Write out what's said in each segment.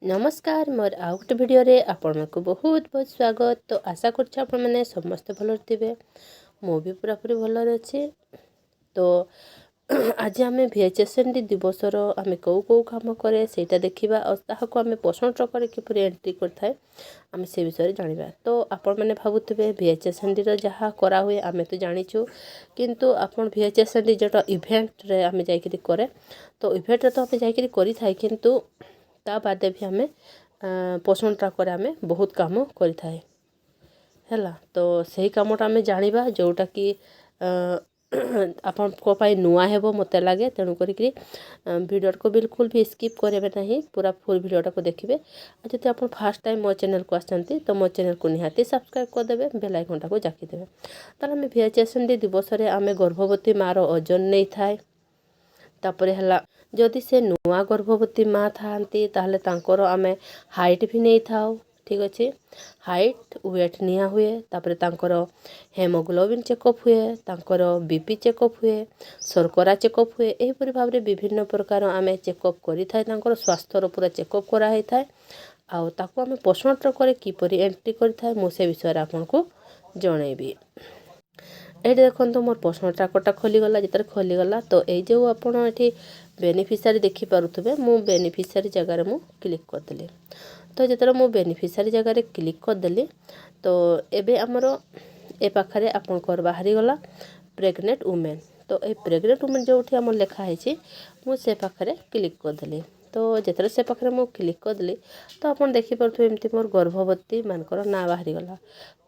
नमस्कार मोर आउ गोटे भिडियो आपण को बहुत बहुत स्वागत। तो आशा करछे आपण माने समस्त भल थे। मु भी पूरा पूरी भल अच्छे। तो आज आम VHSND दिवसर आम कौ कौ कम करे सेटा देखा और आम पोषण चक्र किपर एंट्री करए आम से विषय जाना। तो आपण मैंने भावुवे VHSND जहाँ करा हुए आम तो जाचु किंतु आपण VHSND जो इवेंट रे आम जाकरी करे तो इवेंट तो आम जाकरी करें किंतु ता बादे भी आम पोषण चक्र आम बहुत कम करें है। तो सही कमटा आम जाना जोटा कि आपण नुआ हेबो मते लगे। तेणु करी वीडियो को बिल्कुल भी स्किप करेंगे नहीं, पूरा फुल वीडियोटा को देखिए। जब आप फर्स्ट टाइम मो चैनल को आसती तो मो चैनल को निहाती सब्सक्राइब करदे, बेल आइकनटा को जाकीदेवे। तार आम VHSND दिवस आम गर्भवती मार ओजन नहीं थाए। तापर है जदि से नुआ गर्भवती माँ थांती ताहले तांकर आमे हाइट भी नहीं थाओ। ठीक अच्छे, हाइट वेट निया हुए। तापर तांकर हेमोग्लोबिन चेकअप हुए, तांकर बीपी चेकअप हुए, शर्करा चेकअप हुए। एहीपरि भाव में विभिन्न प्रकार आमे चेकअप करि थाए। तांकर स्वास्थ्यर पूरा चेकअप करा होई थाए। आउ ताको आमे पोषण चक्र किपरि एंट्री करि थाए मु से विषय आपनको जणैबी। ये देखो मोर पोषण चक्रटा खोलीगला। जिते खोलीगला तो ये जो आपण ये बेनिफिशियरी देखिपे मु बेनिफिशियरी जगार मु क्लिक करदेली। तो जिते मु बेनिफिशियरी जगार क्लिक करदेली तो एबे आमर ए पाखरे आपनकर बाहरी गला प्रेग्नेंट वुमेन। तो ये प्रेग्नेंट वुमेन जो आम लिखाई मु से पाखरे क्लिक करदेली। तो जिते से पाखे मु क्लिक करदेली तो आप देखिपे एमती मोर गर्भवती मानकर ना बाहरी गला।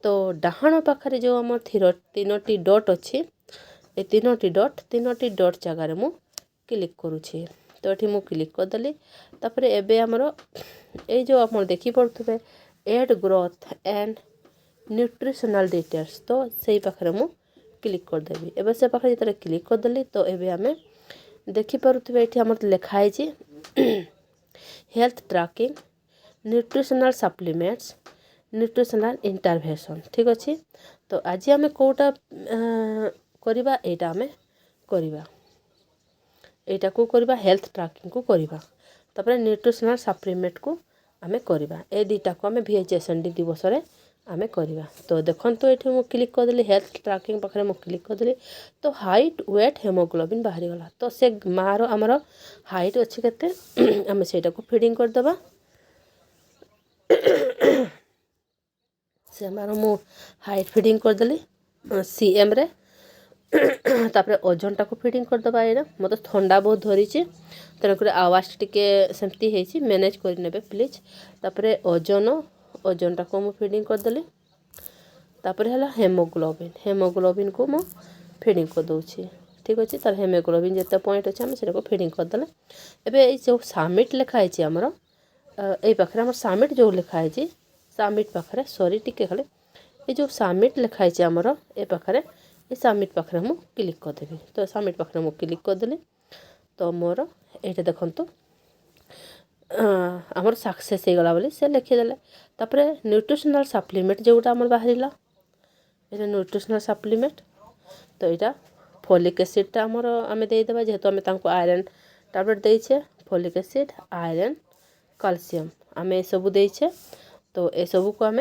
तो डाहाण पाखरे जो आम तीनोटी डट अच्छी ए तीनोटी डट जगार मु क्लिक करुँची। तो ये मु क्लिक करदेली। तापर एबे आमर ये जो आप देखिपे एड ग्रोथ एंड न्यूट्रिशनल डिटेल्स तो सही पाखरे मु क्लिक करदेवी। एबे से पाखरे जिते क्लिक करदेली तो एबे आमे देखिपे ये आम लिखाई health trekking nutritional supplements nutritional intervention. ठीक अच्छे। तो आज आम कौटा करवा एटा आम करवा एटा को करवा हेल्थ ट्रैकिंग को करवा तापर न्यूट्रिशनल सप्लीमेंट को आम करवा। ए दुटा को आम VHSND दिवस रे आम करवा। तो देखो ये मु क्लिक करदेली हेल्थ ट्रैकिंग पाखे मु क्लिक करदेली तो हाइट वेट हेमोग्लोबिन बाहरी गला। तो से मार आमर हाइट अच्छी केते आम सेटा को फीडिंग करदबा। से मार मु हाइट फीडिंग करदेली CM रे। तापर ओजनटा को फीडिंग करदबा। ये मत ठंडा बहुत धरी तेणुक आवाज टिके सेमती है मैनेज करने प्लीज। तापर ओजनटा को मु फीडिंग करदेली। तापर है हेमोग्लोबिन को मु फीडिंग कर दूची। ठीक अच्छे। तार हेमोग्लोबिन जिते पॉइंट अच्छे आम से फीडिंग करदे। एबे जो सबमिट लिखाई आमर ये पाखे आम सबमिट जो लिखाई सबमिट पाखे सॉरी टिके खाली ये जो सबमिट लिखाई आमर ए पाखे ये सबमिट पाखे मु क्लिक करदेवी। तो सबमिट पाखे मु क्लिक करदेली तो मोर ये देखु आमर सक्सेस हो गला बोली से लिखिदेले। तापर न्यूट्रिशनल सप्लीमेंट जोटा आमर बाहर ये न्यूट्रिशनल सप्लीमेंट तो यहाँ फोलिक एसिडटा आमर आम देदेबा जेहेतु आम तांको आयरन टैबलेट देछे फोलिक एसिड आयरन कैल्शियम आम ये सब देछे। तो ये सब को आम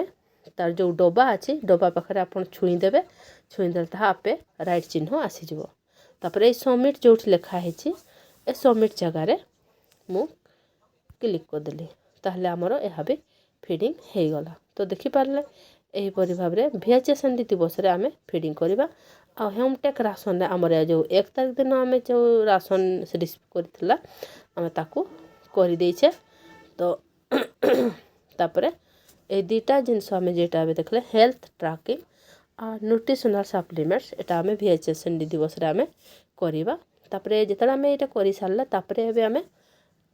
तार जो डब्बा अच्छे डब्बा पाखे आप छुईदेवे छुईदे आपे राइट चिन्ह आसीज। तापर ये सबमिट जो लिखाई ए सबमिट जगार मु क्लिक करदेली ताहले आमर यह भी फीडिंग हो गला। तो देखिपारे यहीपरि भाव में VHSND दिवस आम फीडिंग करवा। आ होमटेक राशन आमर जो 1 तारिख दिन आम जो राशन से रिसीव करथिला आम ताकू कर देछे। तो तापर ए दुटा जिनस आम जेटा देखले हेल्थ ट्रैकिंग और न्यूट्रिशनल सप्लीमेंट्स एटा आम VHSND दिवस आम करवा। तापर जिते आम ये कर सारा तापर आम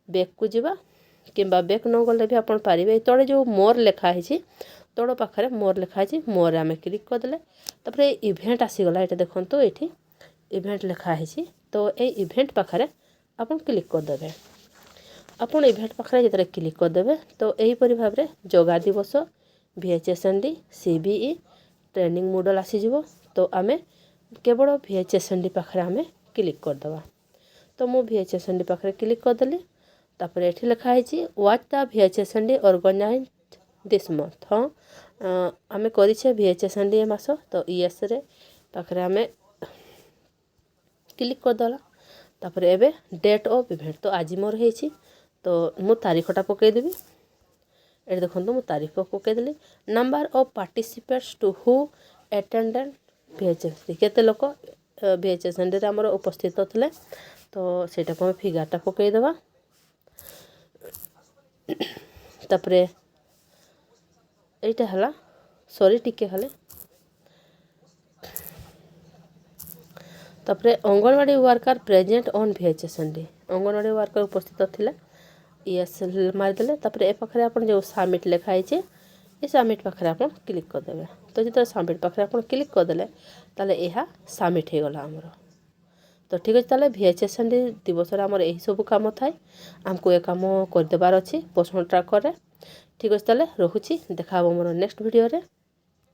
बैक को जावा कि बैक न गले भी आपन पारे तले जो मोर लिखाई तड़ पाखे मोर लिखाई मोर आम क्लिक करदे। तापर इवेंट आसीगला ये देखो ये इवेंट लिखाई तो ये इवेंट पाखे आपन क्लिक करदे। आपन इवेंट पाखे जिते क्लिक करदे तो यहीपरि भाव में जोगा दिवस VHSND CBE ट्रेनिंग मॉडल आसीज। तो आम केवल VHSND पाखे आम क्लिक करदे। तो मु VHSND पाखे क्लिक करदेली। तापर एठी लिखा है what the VHSND organise this month. हाँ आम करे VHSND ए मास तो यस रे पाखे आम क्लिक करदेला। तापर एबे डेट ऑफ इवेंट तो आज मोर है तो मु तारीखटा पकईदेवी। ये देखो मुझे तारीख पकईदेली। Number of participants to who attended VHSND केते लोक VHSND रे हमर उपस्थित थे तो सेटा को फिगरटा पकईदेवा। तापर এইটা হলা সরি টিকে খালে तापर anganwadi worker present on VHSND anganwadi worker उपस्थित थिला यस मारिदेले। तापर ए पाखरे आपन जो सबमिट लिखा है ये सबमिट पाखरे आपन क्लिक कर देबे। तो जो सबमिट पाखरे आपन क्लिक कर देले ताले एहा सबमिट हो गला हमरो। तो ठीक अच्छे ताले VHSND दिवस आमर यही सब कम थाए आमको ये कम कर देबार अच्छी पर्सनल ट्रैकर रे। ठीक अच्छे ताले रखुची देखा मोर नेक्स्ट वीडियो रे।